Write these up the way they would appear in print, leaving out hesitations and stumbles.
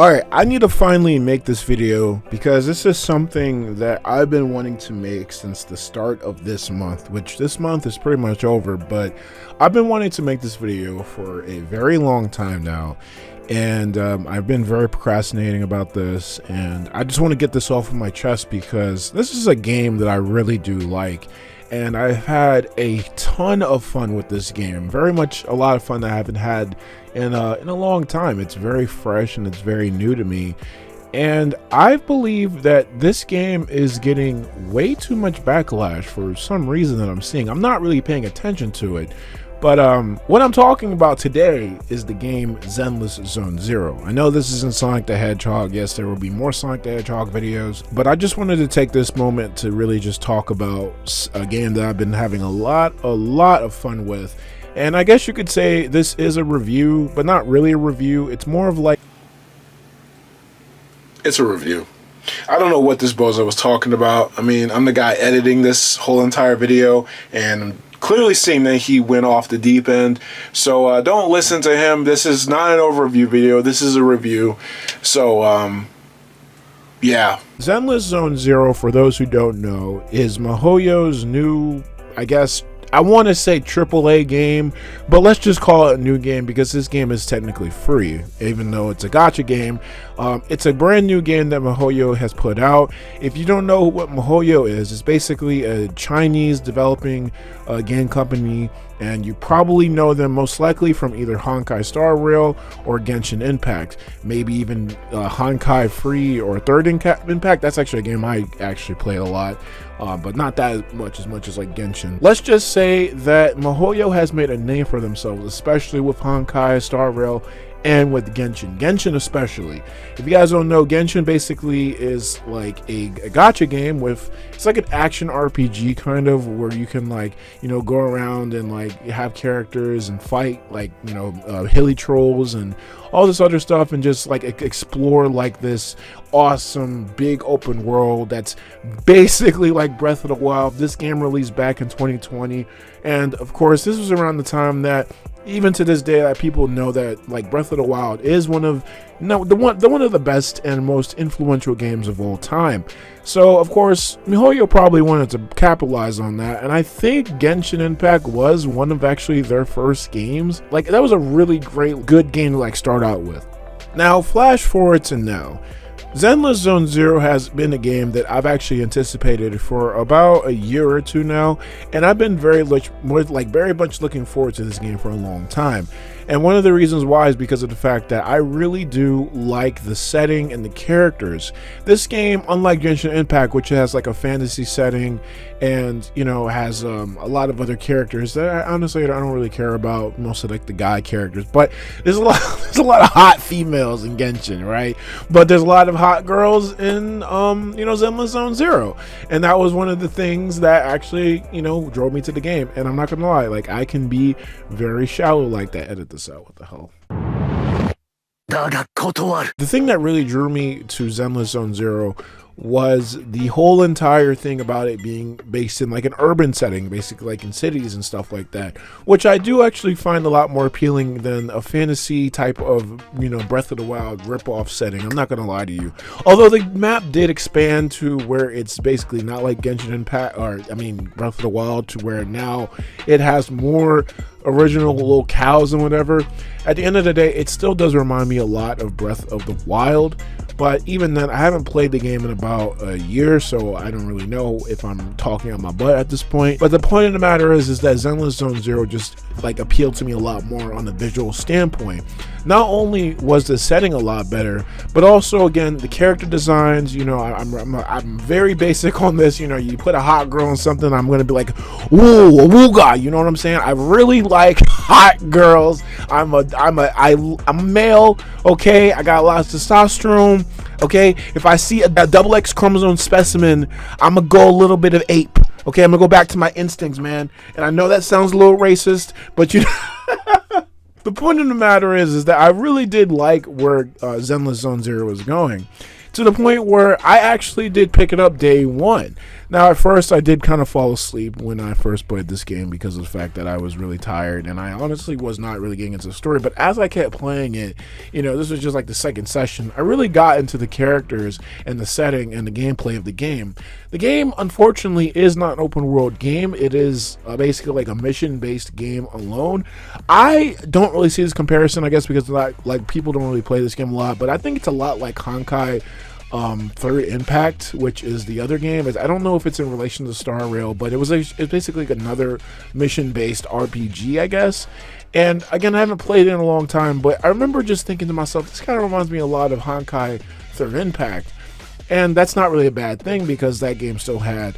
Alright, I need to finally make this video because this is something that I've been wanting to make since the start of this month, which this month is pretty much over, but I've been wanting to make this video for a very long time now, and I've been very procrastinating about this, and I just want to get this off of my chest because this is a game that I really do like. And I've had a ton of fun with this game. Very much a lot of fun that I haven't had in a long time. It's very fresh and it's very new to me. And I believe that this game is getting way too much backlash for some reason that I'm seeing. I'm not really paying attention to it. But what I'm talking about today is the game Zenless Zone Zero. I know this isn't Sonic the Hedgehog. Yes, there will be more Sonic the Hedgehog videos, but I just wanted to take this moment to really just talk about a game that I've been having a lot of fun with. And I guess you could say this is a review, but not really a review. It's more of like... It's a review. I don't know what this bozo was talking about. I mean, I'm the guy editing this whole entire video, and clearly seeing that he went off the deep end, so don't listen to him. This is not an overview video, this is a review. So yeah, Zenless Zone Zero, for those who don't know, is Mihoyo's new, I guess I want to say AAA game, but let's just call it a new game because this game is technically free, even though it's a gacha game. It's a brand new game that Mihoyo has put out. If you don't know what Mihoyo is, it's basically a Chinese developing game company, and you probably know them most likely from either Honkai Star Rail or Genshin Impact, maybe even Honkai Free or Third Impact. That's actually a game I actually play a lot, but not that much as like Genshin. Let's just say that Mihoyo has made a name for themselves, especially with Honkai Star Rail and with Genshin especially. If you guys don't know, Genshin basically is like a gacha game with, it's like an action RPG kind of, where you can, like, you know, go around and like have characters and fight, like, you know, hilly trolls and all this other stuff, and just like explore like this awesome big open world that's basically like Breath of the Wild. This game released back in 2020, and of course this was around the time that, even to this day, that people know that like Breath of the Wild is one of the best and most influential games of all time. So of course Mihoyo probably wanted to capitalize on that, and I think Genshin Impact was one of actually their first games. Like, that was a really good game to like start out with. Now flash forward to now. Zenless Zone Zero has been a game that I've actually anticipated for about a year or two now, and I've been very much looking forward to this game for a long time. And one of the reasons why is because of the fact that I really do like the setting and the characters. This game, unlike Genshin Impact, which has like a fantasy setting and, you know, has a lot of other characters that honestly I don't really care about, mostly like the guy characters, but there's a lot of hot females in Genshin, right? But there's a lot of hot girls in you know, Zenless Zone Zero, and that was one of the things that actually, you know, drove me to the game. And I'm not gonna lie, like, I can be very shallow like that. Edit this out, what the hell. The thing that really drew me to Zenless Zone Zero was the whole entire thing about it being based in like an urban setting, basically like in cities and stuff like that, which I do actually find a lot more appealing than a fantasy type of, you know, Breath of the Wild rip-off setting. I'm not gonna lie to you. Although the map did expand to where it's basically not like Genshin Impact, or I mean Breath of the Wild, to where now it has more original locales and whatever. At the end of the day, it still does remind me a lot of Breath of the Wild, but even then, I haven't played the game in about a year, so I don't really know if I'm talking on my butt at this point. But the point of the matter is that Zenless Zone Zero just like appealed to me a lot more on the visual standpoint. Not only was the setting a lot better, but also, again, the character designs. You know, I'm very basic on this. You know, you put a hot girl in something, I'm gonna be like, ooh, a wooga. You know what I'm saying? I really like hot girls. I'm a male. Okay, I got lots of testosterone. Okay, if I see a double X chromosome specimen, I'm gonna go a little bit of ape. Okay, I'm gonna go back to my instincts, man. And I know that sounds a little racist, but you know, the point of the matter is that I really did like where Zenless Zone Zero was going, to the point where I actually did pick it up day one. Now, at first, I did kind of fall asleep when I first played this game because of the fact that I was really tired, and I honestly was not really getting into the story. But as I kept playing it, this was just like the second session, I really got into the characters and the setting and the gameplay of the game. The game, unfortunately, is not an open world game. It is basically like a mission-based game alone. I don't really see this comparison, I guess, because like people don't really play this game a lot, but I think it's a lot like Honkai Third Impact, which is the other game. I don't know if it's in relation to Star Rail, but it's basically like another mission-based RPG, I guess. And again, I haven't played it in a long time, but I remember just thinking to myself, this kind of reminds me a lot of Honkai Third Impact. And that's not really a bad thing because that game still had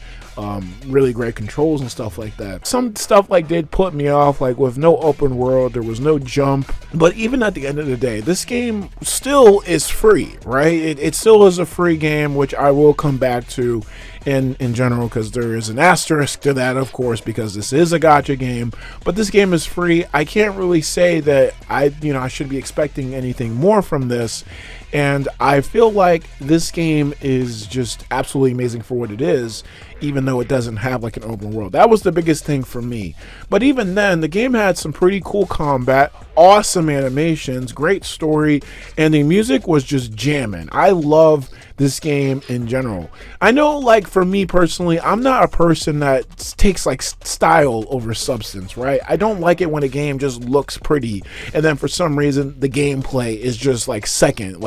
really great controls and stuff like that. Some stuff did put me off, like with no open world, there was no jump. But even at the end of the day, this game still is free, right? It still is a free game, which I will come back to in general, because there is an asterisk to that, of course, because this is a gacha game. But this game is free. I can't really say that I should be expecting anything more from this. And I feel like this game is just absolutely amazing for what it is, even though it doesn't have like an open world. That was the biggest thing for me. But even then, the game had some pretty cool combat, awesome animations, great story, and the music was just jamming. I love this game in general. I know, like, for me personally, I'm not a person that takes like style over substance, right? I don't like it when a game just looks pretty and then for some reason the gameplay is just like second.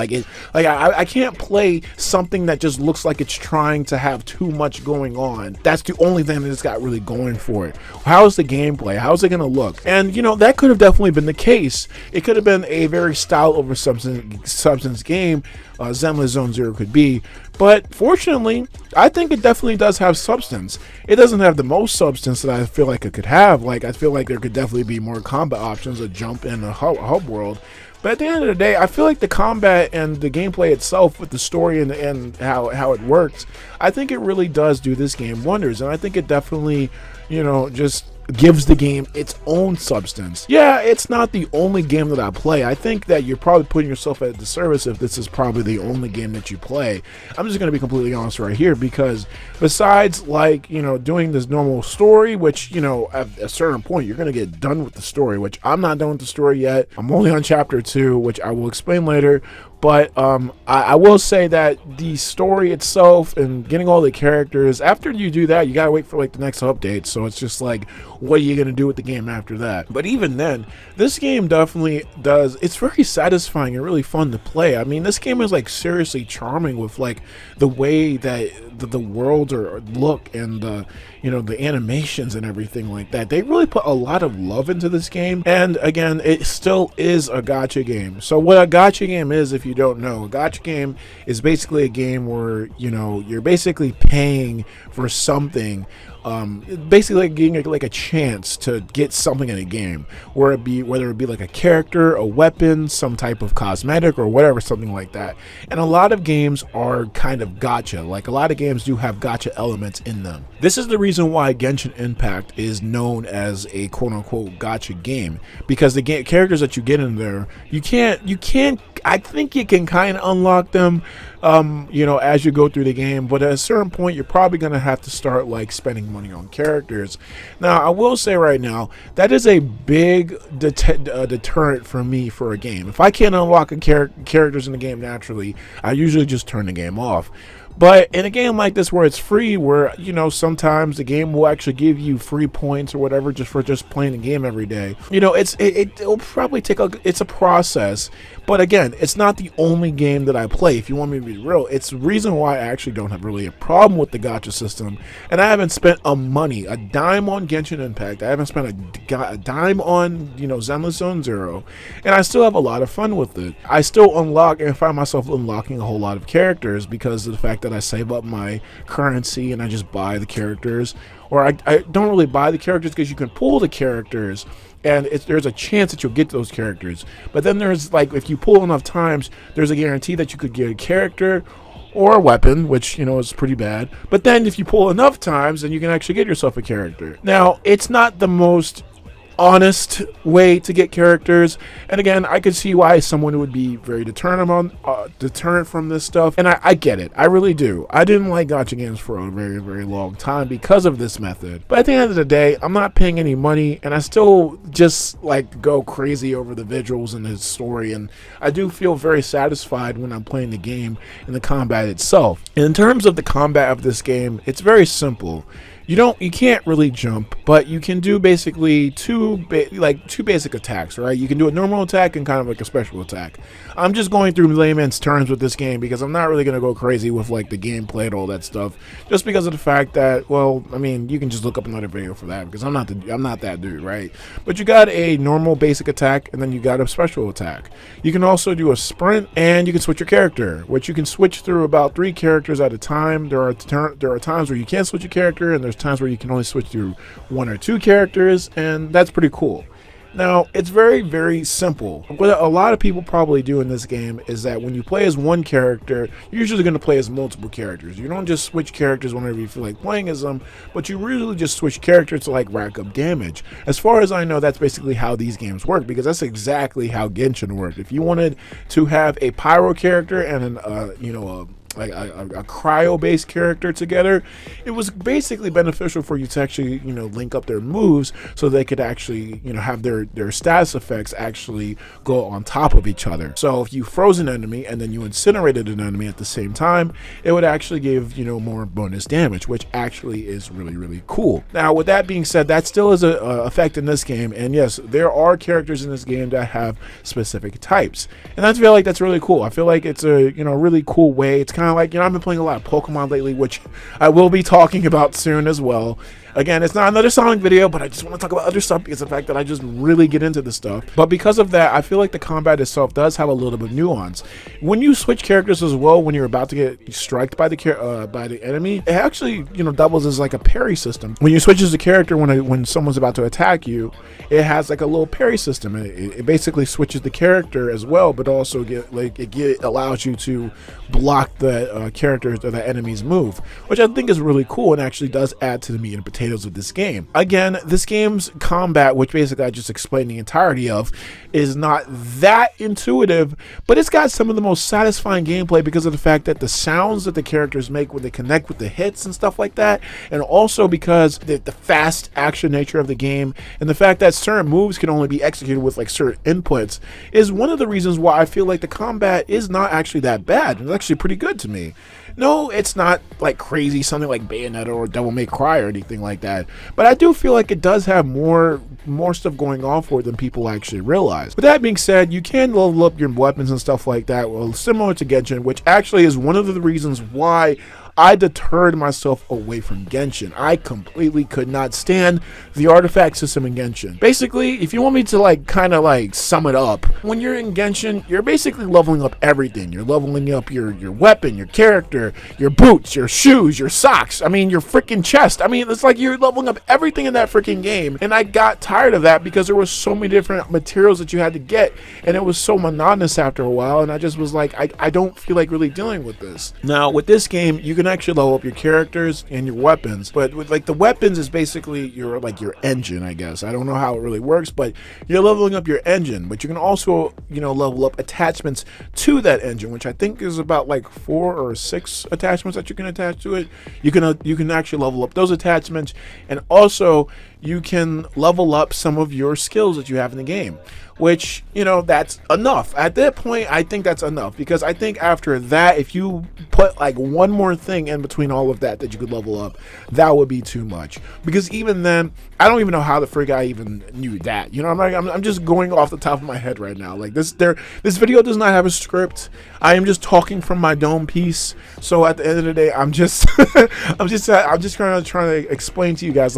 I can't play something that just looks like it's trying to have too much going on. That's the only thing that it's got really going for it. How's the gameplay? How's it gonna look? And that could have definitely been the case. It could have been a very style over substance game. Zenless Zone Zero could be, but fortunately, I think it definitely does have substance. It doesn't have the most substance that I feel like it could have. Like, I feel like there could definitely be more combat options, a jump in a hub world. But at the end of the day, I feel like the combat and the gameplay itself with the story and how it works, I think it really does do this game wonders. And I think it definitely, just gives the game its own substance. Yeah, it's not the only game that I play. I think that you're probably putting yourself at a disservice if this is probably the only game that you play. I'm just going to be completely honest right here, because besides doing this normal story, which at a certain point you're going to get done with the story, which I'm not done with the story yet. I'm only on chapter 2, which I will explain later. But I will say that the story itself and getting all the characters, after you do that, you gotta wait for the next update. So it's just like, what are you gonna do with the game after that? But even then, this game definitely does. It's very satisfying and really fun to play. I mean, this game is seriously charming with the way that the worlds look and the animations and everything like that. They really put a lot of love into this game. And again, it still is a gacha game. So what a gacha game is, if you don't know, a gacha game is basically a game where you're basically paying for something, basically getting a chance to get something in a game, whether it be like a character, a weapon, some type of cosmetic, or whatever, something like that. And a lot of games are kind of gacha. Like, a lot of games do have gacha elements in them. This is the reason why Genshin Impact is known as a quote-unquote gacha game, because the characters that you get in there, you can't I think you can kind of unlock them as you go through the game, but at a certain point you're probably going to have to start spending money on characters. Now, I will say right now, that is a big deterrent for me for a game. If I can't unlock characters in the game naturally, I usually just turn the game off. But in a game like this where it's free, where sometimes the game will actually give you free points or whatever just for playing the game every day, it'll probably it's a process. But again, it's not the only game that I play. If you want me to be real, it's the reason why I actually don't have really a problem with the gacha system. And I haven't spent a dime on Genshin Impact. I haven't spent a dime on Zenless Zone Zero, and I still have a lot of fun with it. I still unlock and find myself unlocking a whole lot of characters because of the fact that I save up my currency and I just buy the characters. Or I don't really buy the characters because you can pull the characters and there's a chance that you'll get those characters. But then there's if you pull enough times, there's a guarantee that you could get a character or a weapon, which is pretty bad. But then if you pull enough times, then you can actually get yourself a character. Now, it's not the most honest way to get characters. And again, I could see why someone would be very deterrent from this stuff. And I get it. I really do. I didn't like gacha games for a very, very long time because of this method. But at the end of the day, I'm not paying any money, and I still just like go crazy over the visuals and the story. And I do feel very satisfied when I'm playing the game and the combat itself. And in terms of the combat of this game, it's very simple. You can't really jump, but you can do basically two basic attacks, right? You can do a normal attack and kind of like a special attack. I'm just going through layman's terms with this game because I'm not really going to go crazy with like the gameplay and all that stuff, just because of the fact that, well, I mean, you can just look up another video for that because I'm not that dude, right? But you got a normal basic attack and then you got a special attack. You can also do a sprint and you can switch your character, which you can switch through about 3 characters at a time. There are times where you can't switch a character, and there's times where you can only switch through 1 or 2 characters, and that's pretty cool. Now, it's very, very simple. What a lot of people probably do in this game is that when you play as one character, you're usually going to play as multiple characters. You don't just switch characters whenever you feel like playing as them, but you really just switch characters to like rack up damage. As far as I know, that's basically how these games work, because that's exactly how Genshin worked. If you wanted to have a pyro character and a cryo-based character together, it was basically beneficial for you to actually, link up their moves so they could actually, have their status effects actually go on top of each other. So if you froze an enemy and then you incinerated an enemy at the same time, it would actually give, more bonus damage, which actually is really, really cool. Now, with that being said, that still is a effect in this game, and yes, there are characters in this game that have specific types, and I feel like that's really cool. I feel like it's a, really cool way. It's kind of like, I've been playing a lot of Pokemon lately, which I will be talking about soon as well. Again, it's not another Sonic video, but I just want to talk about other stuff because of the fact that I just really get into this stuff. But because of that, I feel like the combat itself does have a little bit of nuance. When you switch characters as well, when you're about to get striked by the enemy, it actually, doubles as like a parry system. When you switch as a character, when someone's about to attack you, it has like a little parry system. It basically switches the character as well, but also allows you to block the characters or the enemy's move, which I think is really cool and actually does add to the meat and potatoes of this game. Again, this game's combat, which basically I just explained the entirety of, is not that intuitive, but it's got some of the most satisfying gameplay because of the fact that the sounds that the characters make when they connect with the hits and stuff like that, and also because the fast action nature of the game and the fact that certain moves can only be executed with like certain inputs is one of the reasons why I feel like the combat is not actually that bad. It's actually pretty good to me. No, it's not like crazy, something like Bayonetta or Devil May Cry or anything like that, but I do feel like it does have more stuff going on for it than people actually realize. With that being said, you can level up your weapons and stuff like that, well, similar to Genshin, which actually is one of the reasons why I deterred myself away from Genshin. I completely could not stand the artifact system in Genshin. Basically, if you want me to kind of sum it up, when you're in Genshin, you're basically leveling up everything. You're leveling up your weapon, your character, your boots, your shoes, your socks, your freaking chest. It's like you're leveling up everything in that freaking game. And I got tired of that because there were so many different materials that you had to get, and it was so monotonous after a while, and I just was like, I don't feel like really dealing with this. Now, with this game, you can actually level up your characters and your weapons, but with the weapons is basically your engine, I guess. I don't know how it really works, but you're leveling up your engine, but you can also level up attachments to that engine, which I think is about 4 or 6 attachments that you can attach to it. You can actually level up those attachments, and also you can level up some of your skills that you have in the game, which, that's enough. At that point, I think that's enough, because I think after that, if you put one more thing in between all of that you could level up, that would be too much. Because even then, I don't even know how the frig I even knew that. I'm just going off the top of my head right now. This video does not have a script. I am just talking from my dome piece. So at the end of the day, I'm just I'm just kind of trying to explain to you guys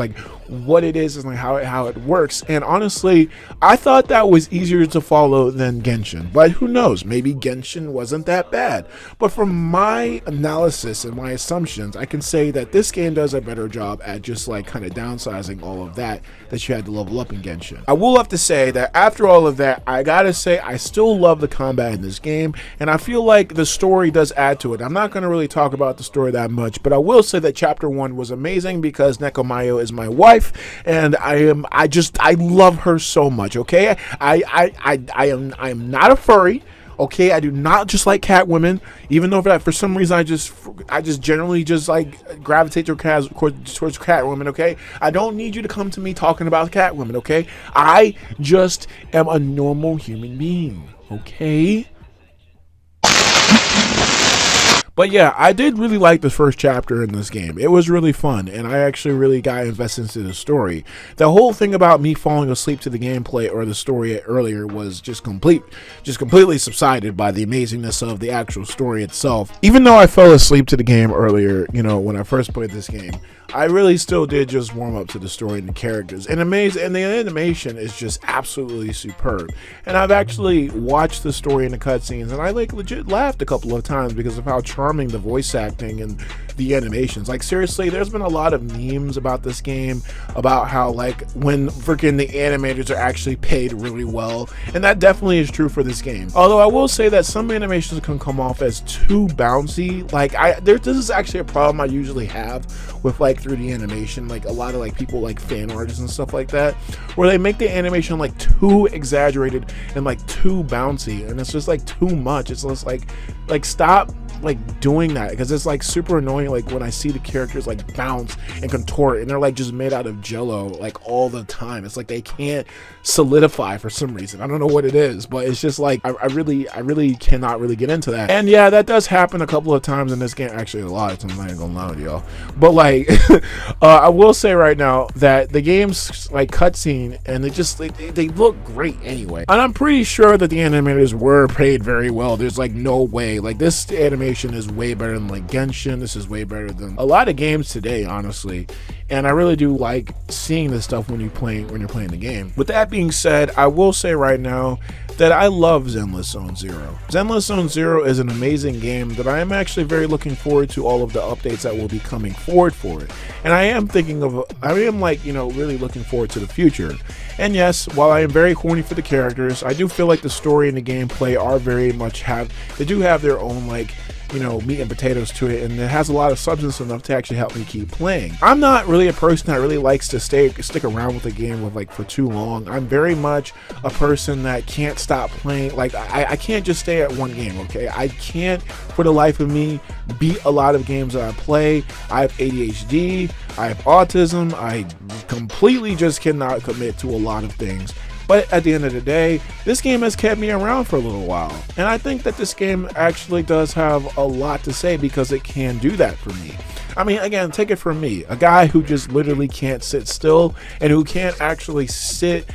what it is and how it works. And honestly, I thought that was easier to follow than Genshin, but who knows, maybe Genshin wasn't that bad. But from my analysis and my assumptions, I can say that this game does a better job at just kind of downsizing all of that you had to level up in Genshin. I will have to say that after all of that, I gotta say I still love the combat in this game, and I feel like the story does add to it. I'm not going to really talk about the story that much, but I will say that chapter 1 was amazing because Mihoyo is my wife, life, and I love her so much. Okay, I am not a furry. Okay, I do not just like cat women, even though for some reason I just generally just like gravitate towards cat women. Okay, I don't need you to come to me talking about cat women. Okay, I just am a normal human being. Okay. But yeah, I did really like the first chapter in this game. It was really fun, and I actually really got invested into the story. The whole thing about me falling asleep to the gameplay or the story earlier was just completely subsided by the amazingness of the actual story itself. Even though I fell asleep to the game earlier, you know, when I first played this game, I really still did just warm up to the story and the characters. And the animation is just absolutely superb. And I've actually watched the story and the cutscenes, and I like legit laughed a couple of times because of how charming the voice acting and the animations. Like seriously, there's been a lot of memes about this game about how like when freaking the animators are actually paid really well, and that definitely is true for this game. Although I will say that some animations can come off as too bouncy. Like this is actually a problem I usually have with like 3D animation. Like a lot of like people like fan artists and stuff like that, where they make the animation like too exaggerated and like too bouncy, and it's just like too much. It's just like stop like doing that, because it's like super annoying like when I see the characters like bounce and contort and they're like just made out of jello like all the time. It's like they can't solidify for some reason. I don't know what it is, but it's just like I really cannot really get into that. And yeah, that does happen a couple of times in this game, actually a lot of times. I'm not gonna lie with y'all, but like I will say right now that the game's like cutscene and they look great anyway, and I'm pretty sure that the animators were paid very well. There's like no way, like this animation is way better than like Genshin. This is way better than a lot of games today, honestly. And I really do like seeing this stuff when you're playing the game. With that being said, I will say right now that I love Zenless Zone Zero. Zenless Zone Zero is an amazing game that I am actually very looking forward to all of the updates that will be coming forward for it. And I am like, you know, really looking forward to the future. And yes, while I am very horny for the characters, I do feel like the story and the gameplay are very much they do have their own like, you know, meat and potatoes to it, and it has a lot of substance enough to actually help me keep playing. I'm not really a person that really likes to stick around with a game for too long. I'm very much a person that can't stop playing. Like I can't just stay at one game, okay? I can't for the life of me beat a lot of games that I play. I have ADHD, I have autism, I completely just cannot commit to a lot of things. But at the end of the day, this game has kept me around for a little while. And I think that this game actually does have a lot to say because it can do that for me. I mean, again, take it from me, a guy who just literally can't sit still and who can't actually sit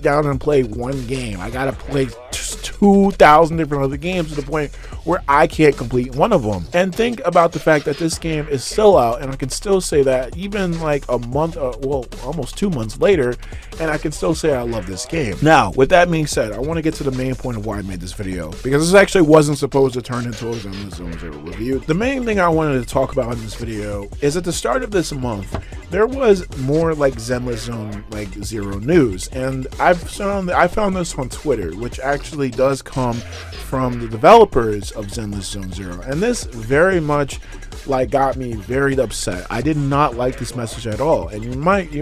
down and play one game. I gotta play 2,000 different other games to the point where I can't complete one of them. And think about the fact that this game is still out, and I can still say that even like a month, almost 2 months later, and I can still say I love this game. Now, with that being said, I want to get to the main point of why I made this video, because this actually wasn't supposed to turn into a Zenless Zone Zero review. The main thing I wanted to talk about in this video is at the start of this month, there was more like Zenless Zone Zero news, and I found this on Twitter, which actually does come from the developers of Zenless Zone Zero, and this very much got me very upset. I did not like this message at all, and you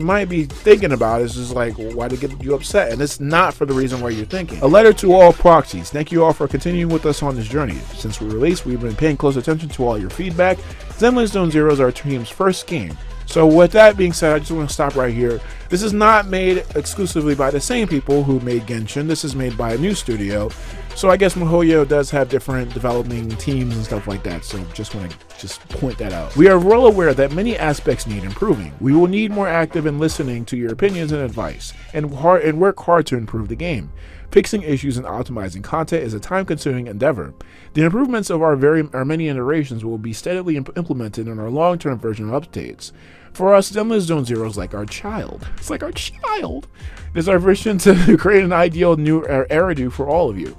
might be thinking about it, it's just like, well, why did it get you upset? And it's not for the reason why you're thinking. A letter to all proxies. Thank you all for continuing with us on this journey. Since we released, we've been paying close attention to all your feedback. Zenless Zone Zero is our team's first game. So with that being said, I just want to stop right here. This is not made exclusively by the same people who made Genshin. This is made by a new studio. So I guess Mihoyo does have different developing teams and stuff like that. So just want to point that out. We are well aware that many aspects need improving. We will need more active and listening to your opinions and advice, and work hard to improve the game. Fixing issues and optimizing content is a time-consuming endeavor. The improvements of our many iterations will be steadily implemented in our long-term version of updates. For us, Zenless Zone Zero is like our child. It's like our child. It is our vision to create an ideal new era for all of you.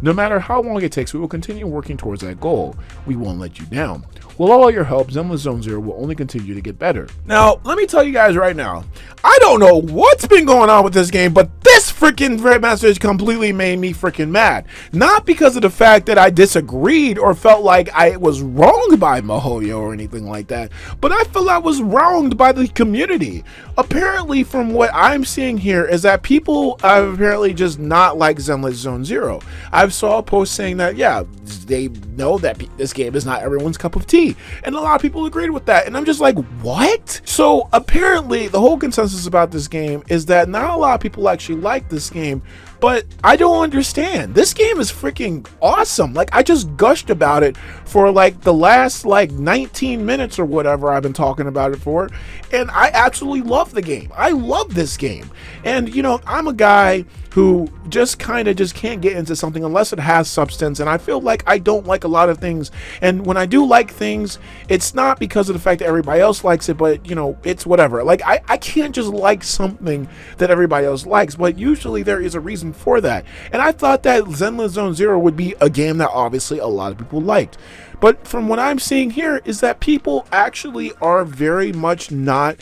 No matter how long it takes, we will continue working towards that goal. We won't let you down. With all your help, Zenless Zone Zero will only continue to get better. Now, let me tell you guys right now, I don't know what's been going on with this game, but this freaking message completely made me freaking mad. Not because of the fact that I disagreed or felt like I was wronged by Mihoyo or anything like that, but I feel I was wronged by the community. Apparently, from what I'm seeing here, is that people apparently just not like Zenless Zone Zero. I saw a post saying that, yeah, they know that this game is not everyone's cup of tea, and a lot of people agreed with that, and I'm just like, what? So apparently the whole consensus about this game is that not a lot of people actually like this game, but I don't understand. This game is freaking awesome. Like, I just gushed about it for like the last like 19 minutes or whatever I've been talking about it for, and I absolutely love the game. I love this game. And you know, I'm a guy who just kind of just can't get into something unless it has substance, and I feel like I don't like a lot of things, and when I do like things, it's not because of the fact that everybody else likes it, but you know, it's whatever. Like, I can't just like something that everybody else likes, but usually there is a reason for that, and I thought that Zenless Zone Zero would be a game that obviously a lot of people liked. But from what I'm seeing here is that people actually are very much not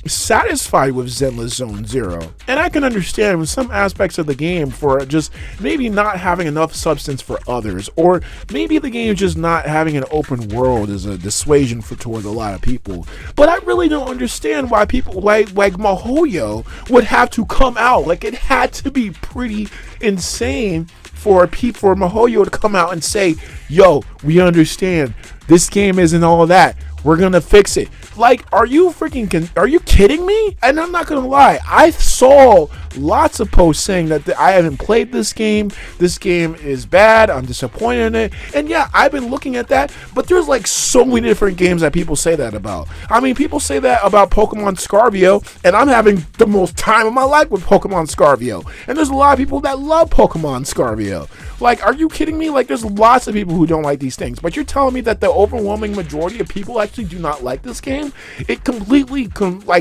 satisfied with Zenless Zone Zero. And I can understand with some aspects of the game for just maybe not having enough substance for others, or maybe the game just not having an open world is a dissuasion towards a lot of people. But I really don't understand why people like Mihoyo would have to come out. Like, it had to be pretty insane for Mihoyo to come out and say, yo, we understand this game isn't all that, we're gonna fix it. Like, are you kidding me? And I'm not gonna lie, I saw lots of posts saying that I haven't played this game is bad, I'm disappointed in it, and yeah, I've been looking at that, but there's like so many different games that people say that about. I mean, people say that about Pokemon Scarvio, and I'm having the most time of my life with Pokemon Scarvio, and there's a lot of people that love Pokemon Scarvio. Like, are you kidding me? Like, there's lots of people who don't like these things, but you're telling me that the overwhelming majority of people actually do not like this game? It completely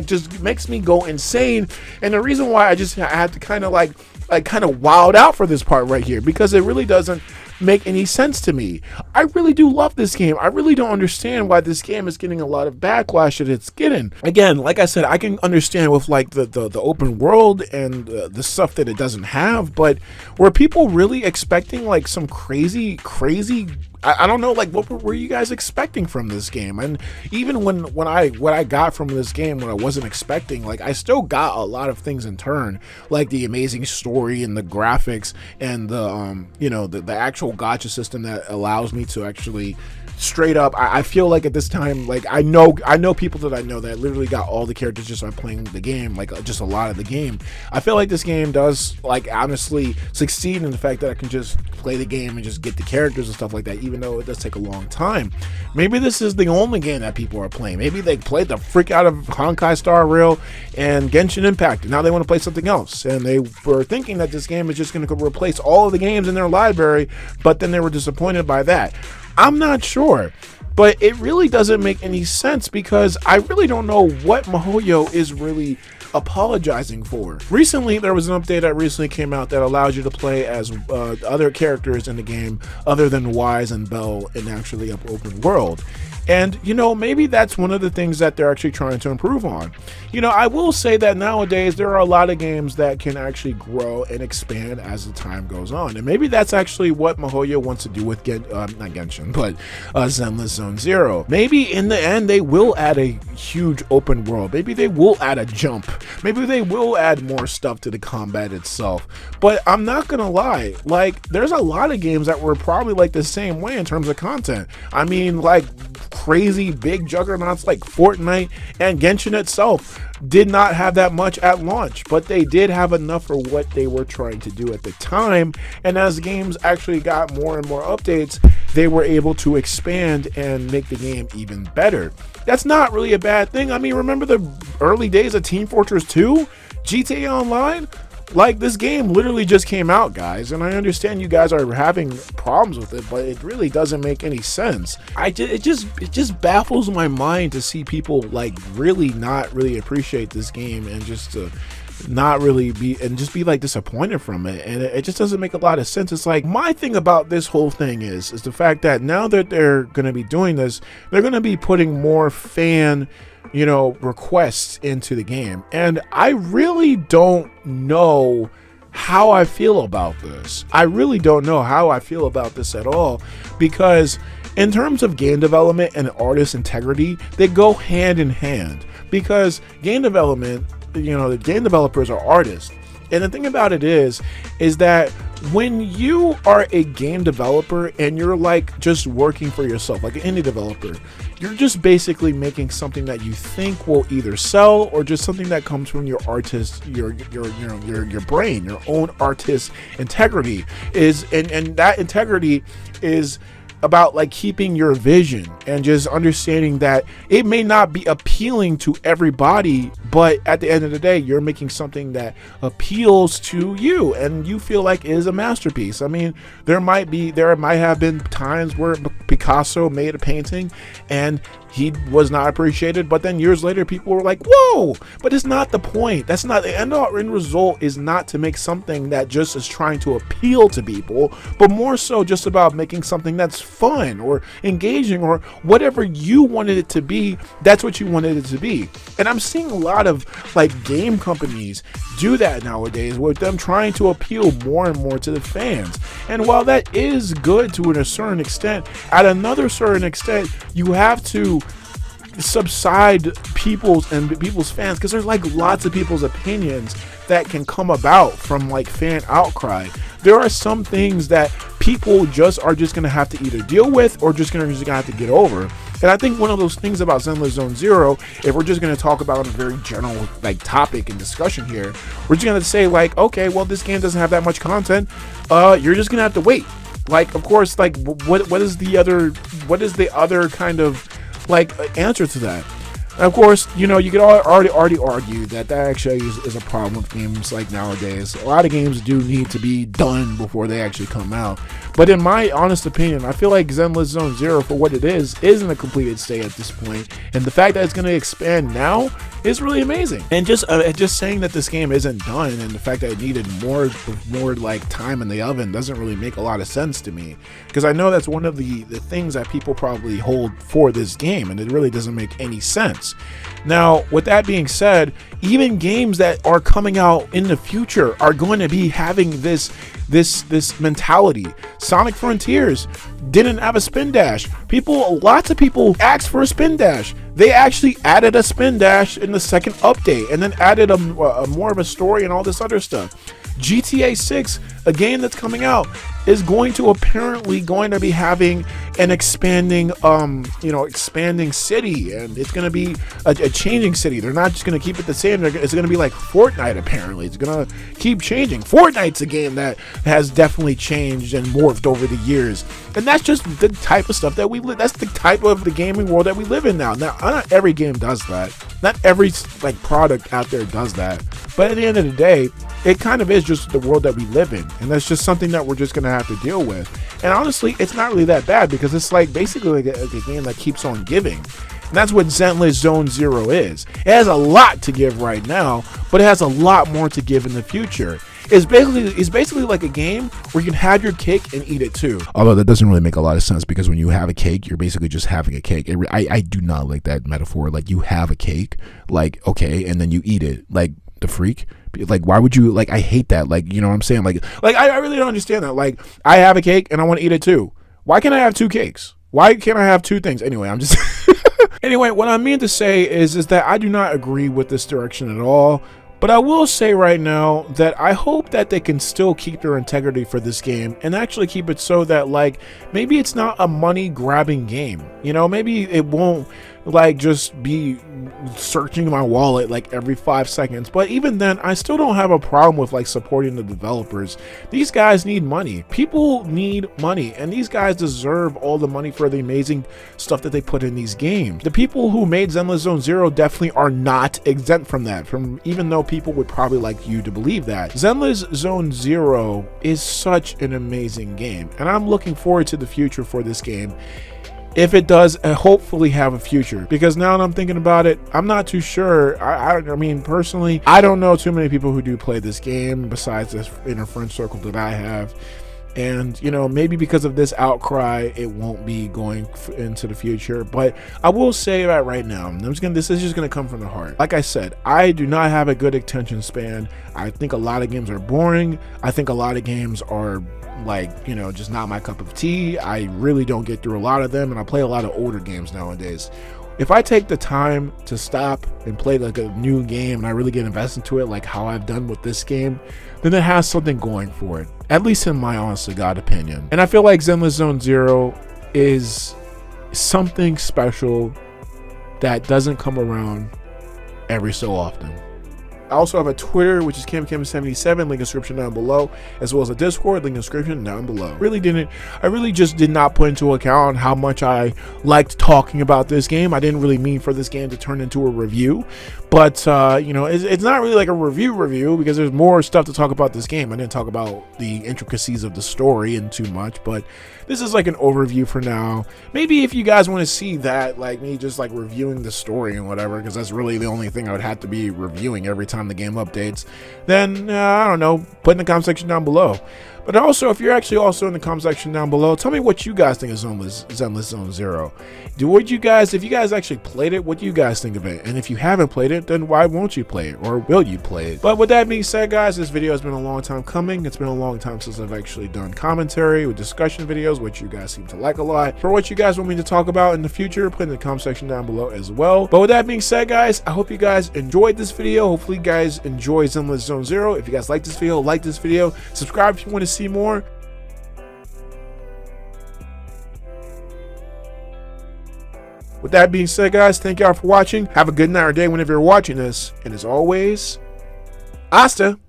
just makes me go insane. And the reason why I had to kind of wild out for this part right here, because it really doesn't make any sense to me. I really do love this game. I really don't understand why this game is getting a lot of backlash that it's getting. Again, like I said, I can understand with like the open world and the stuff that it doesn't have, but were people really expecting like some crazy I don't know, like, what were you guys expecting from this game? And even what I got from this game, what I wasn't expecting, like, I still got a lot of things in turn, like the amazing story and the graphics and the the actual gacha system that allows me to actually straight up, I feel like at this time, like, I know people that I know that literally got all the characters just by playing the game, like just a lot of the game. I feel like this game does, like, honestly succeed in the fact that I can just play the game and just get the characters and stuff like that, even though it does take a long time. Maybe this is the only game that people are playing. Maybe they played the freak out of Honkai Star Rail and Genshin Impact, and now they want to play something else, and they were thinking that this game is just going to replace all of the games in their library, but then they were disappointed by that. I'm not sure, but it really doesn't make any sense, because I really don't know what Mihoyo is really apologizing for. Recently, there was an update that recently came out that allows you to play as other characters in the game other than Wise and Bell in actually an open world. And, you know, maybe that's one of the things that they're actually trying to improve on. You know, I will say that nowadays there are a lot of games that can actually grow and expand as the time goes on. And maybe that's actually what Mihoyo wants to do with not Genshin, but Zenless Zone Zero. Maybe in the end they will add a huge open world. Maybe they will add a jump. Maybe they will add more stuff to the combat itself. But I'm not gonna lie, like, there's a lot of games that were probably like the same way in terms of content. I mean, like, crazy big juggernauts like Fortnite and Genshin itself did not have that much at launch, but they did have enough for what they were trying to do at the time. And as games actually got more and more updates, they were able to expand and make the game even better. That's not really a bad thing. I mean, remember the early days of Team Fortress 2, GTA Online? Like, this game literally just came out, guys, and I understand you guys are having problems with it, but it really doesn't make any sense. It just baffles my mind to see people like really not really appreciate this game and just to not really be and just be like disappointed from it, and it just doesn't make a lot of sense. It's like, my thing about this whole thing is the fact that now that they're going to be doing this, they're going to be putting more fan requests into the game, and I really don't know how I feel about this. I really don't know how I feel about this at all, because in terms of game development and artist integrity, they go hand in hand, because game development, the game developers are artists. And the thing about it is that when you are a game developer and you're like just working for yourself, like an indie developer, you're just basically making something that you think will either sell or just something that comes from your artist, your brain, your own artist integrity is, and that integrity is about like keeping your vision and just understanding that it may not be appealing to everybody, but at the end of the day, you're making something that appeals to you and you feel like is a masterpiece. I mean, there might have been times where Picasso made a painting and he was not appreciated, but then years later people were like, whoa, but it's not the point. That's not the end result, is not to make something that just is trying to appeal to people, but more so just about making something that's fun or engaging or whatever you wanted it to be. That's what you wanted it to be. And I'm seeing a lot of like game companies do that nowadays, with them trying to appeal more and more to the fans. And while that is good to a certain extent, at another certain extent, you have to subside people's fans, because there's like lots of people's opinions that can come about from like fan outcry. There are some things that people are just gonna have to either deal with or just gonna have to get over. And I think one of those things about Zenless Zone Zero, if we're just going to talk about a very general like topic and discussion here, we're just going to say like, okay, well, this game doesn't have that much content. You're just going to have to wait. Like, of course, like what is the other kind of like answer to that? And of course, you could already argue that actually is a problem with games like nowadays. A lot of games do need to be done before they actually come out. But in my honest opinion, I feel like Zenless Zone Zero, for what it is in a completed state at this point. And the fact that it's going to expand now is really amazing. And just saying that this game isn't done and the fact that it needed more like time in the oven doesn't really make a lot of sense to me. Because I know that's one of the things that people probably hold for this game, and it really doesn't make any sense. Now, with that being said, even games that are coming out in the future are going to be having this mentality. Sonic Frontiers didn't have a spin dash. Lots of people asked for a spin dash. They actually added a spin dash in the second update, and then added a more of a story and all this other stuff. GTA 6, a game that's coming out, is going to be having an expanding city, and it's going to be a changing city. They're not just going to keep it the same. It's going to be like Fortnite, apparently. It's going to keep changing. Fortnite's a game that has definitely changed and morphed over the years, and that's just the type of stuff that we live. That's the type of the gaming world that we live in now. Now, not every game does that. Not every like product out there does that. But at the end of the day, it kind of is just the world that we live in, and that's just something that we're just going to have to deal with. And honestly, it's not really that bad, because it's like basically like a game that keeps on giving. And that's what Zenless Zone Zero is. It has a lot to give right now, but it has a lot more to give in the future. It's basically like a game where you can have your cake and eat it too. Although that doesn't really make a lot of sense, because when you have a cake, you're basically just having a cake. I do not like that metaphor. Like, you have a cake, like, okay, and then you eat it. Like, the freak? Like, why would you, like, I hate that. Like, you know what I'm saying? Like I really don't understand that. Like, I have a cake and I want to eat it too. Why can't I have two cakes? Why can't I have two things? Anyway, I'm just anyway, what I mean to say is that I do not agree with this direction at all. But I will say right now that I hope that they can still keep their integrity for this game and actually keep it so that, like, maybe it's not a money grabbing game. Maybe it won't like just be searching my wallet like every 5 seconds. But even then, I still don't have a problem with like supporting the developers. These guys need money. People need money, and these guys deserve all the money for the amazing stuff that they put in these games. The people who made Zenless Zone Zero definitely are not exempt from that, even though people would probably like you to believe that. Zenless Zone Zero is such an amazing game, and I'm looking forward to the future for this game. if it does hopefully have a future. Because now that I'm thinking about it, I'm not too sure. I mean, personally, I don't know too many people who do play this game besides this inner friend circle that I have. And, you know, maybe because of this outcry, it won't be going into the future. But I will say that right now, this is just going to come from the heart. Like I said, I do not have a good attention span. I think a lot of games are boring. I think a lot of games are, like, you know, just not my cup of tea. I really don't get through a lot of them, and I play a lot of older games nowadays. If I take the time to stop and play like a new game and I really get invested into it, like how I've done with this game, then it has something going for it, at least in my honest to God opinion. And I feel like Zenless Zone Zero is something special that doesn't come around every so often. I also have a Twitter, which is KamyKam77, link in description down below, as well as a Discord, link in description down below. I really just did not put into account how much I liked talking about this game. I didn't really mean for this game to turn into a review, but you know, it's not really like a review because there's more stuff to talk about this game. I didn't talk about the intricacies of the story and too much, but this is like an overview for now. Maybe if you guys want to see that, like me just like reviewing the story and whatever, because that's really the only thing I would have to be reviewing every time the game updates, then I don't know, put in the comment section down below. But also, if you're actually also in the comment section down below, tell me what you guys think of Zenless Zone Zero. If you guys actually played it, what do you guys think of it? And if you haven't played it, then why won't you play it? Or will you play it? But with that being said, guys, this video has been a long time coming. It's been a long time since I've actually done commentary with discussion videos, which you guys seem to like a lot. For what you guys want me to talk about in the future, put in the comment section down below as well. But with that being said, guys, I hope you guys enjoyed this video. Hopefully you guys enjoy Zenless Zone Zero. If you guys like this video, subscribe if you want to see more. With that being said, guys, thank y'all for watching. Have a good night or day whenever you're watching this. And as always, hasta.